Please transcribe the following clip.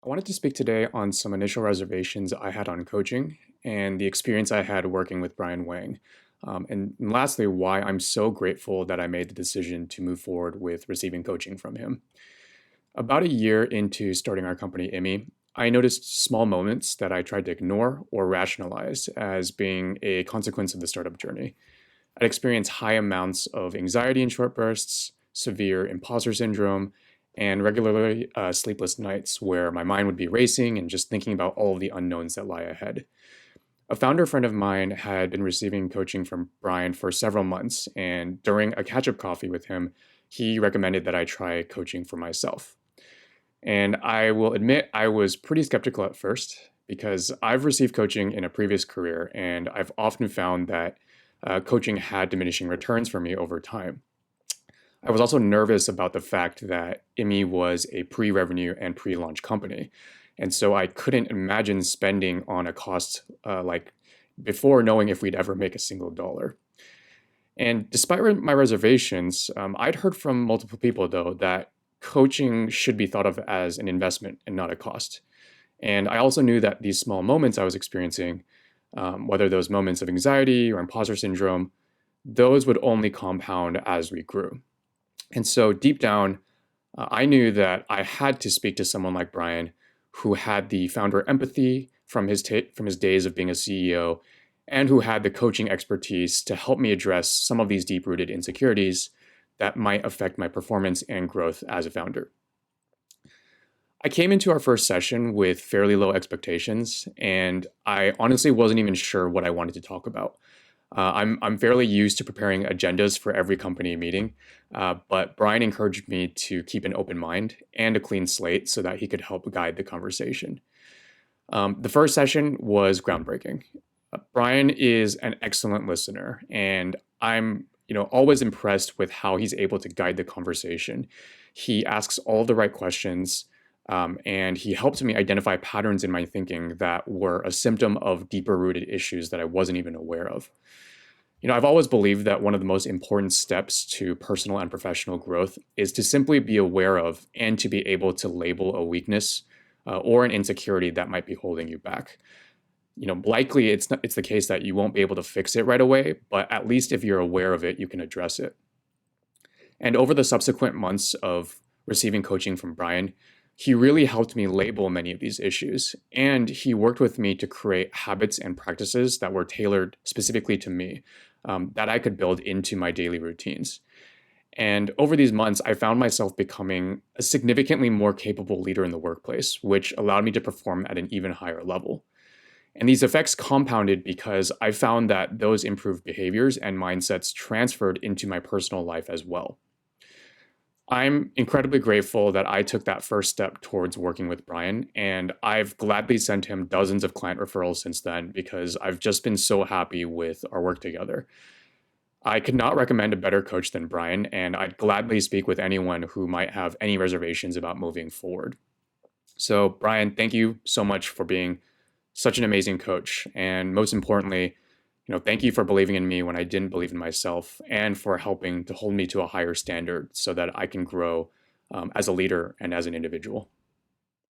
I wanted to speak today on some initial reservations I had on coaching and the experience I had working with Brian Wang. And lastly, why I'm so grateful that I made the decision to move forward with receiving coaching from him. About a year into starting our company, immi, I noticed small moments that I tried to ignore or rationalize as being a consequence of the startup journey. I'd experienced high amounts of anxiety in short bursts, severe imposter syndrome, and regularly sleepless nights where my mind would be racing and just thinking about all of the unknowns that lie ahead. A founder friend of mine had been receiving coaching from Brian for several months, and during a catch up coffee with him, he recommended that I try coaching for myself. And I will admit I was pretty skeptical at first because I've received coaching in a previous career, and I've often found that coaching had diminishing returns for me over time. I was also nervous about the fact that immi was a pre revenue and pre launch company. And so I couldn't imagine spending on a cost like before knowing if we'd ever make a single dollar. And despite my reservations, I'd heard from multiple people, though, that coaching should be thought of as an investment and not a cost. And I also knew that these small moments I was experiencing, whether those moments of anxiety or imposter syndrome, those would only compound as we grew. And so deep down, I knew that I had to speak to someone like Brian, who had the founder empathy from from his days of being a CEO, and who had the coaching expertise to help me address some of these deep-rooted insecurities that might affect my performance and growth as a founder. I came into our first session with fairly low expectations, and I honestly wasn't even sure what I wanted to talk about. I'm fairly used to preparing agendas for every company meeting, but Brian encouraged me to keep an open mind and a clean slate so that he could help guide the conversation. The first session was groundbreaking. Brian is an excellent listener, and I'm always impressed with how he's able to guide the conversation. He asks all the right questions, and he helped me identify patterns in my thinking that were a symptom of deeper rooted issues that I wasn't even aware of. I've always believed that one of the most important steps to personal and professional growth is to simply be aware of and to be able to label a weakness or an insecurity that might be holding you back. Likely it's the case that you won't be able to fix it right away, but at least if you're aware of it, you can address it. And over the subsequent months of receiving coaching from Brian, he really helped me label many of these issues, and he worked with me to create habits and practices that were tailored specifically to me, that I could build into my daily routines. And over these months, I found myself becoming a significantly more capable leader in the workplace, which allowed me to perform at an even higher level. And these effects compounded because I found that those improved behaviors and mindsets transferred into my personal life as well. I'm incredibly grateful that I took that first step towards working with Brian, and I've gladly sent him dozens of client referrals since then because I've just been so happy with our work together. I could not recommend a better coach than Brian, and I'd gladly speak with anyone who might have any reservations about moving forward. So, Brian, thank you so much for being such an amazing coach, and most importantly, thank you for believing in me when I didn't believe in myself and for helping to hold me to a higher standard so that I can grow as a leader and as an individual.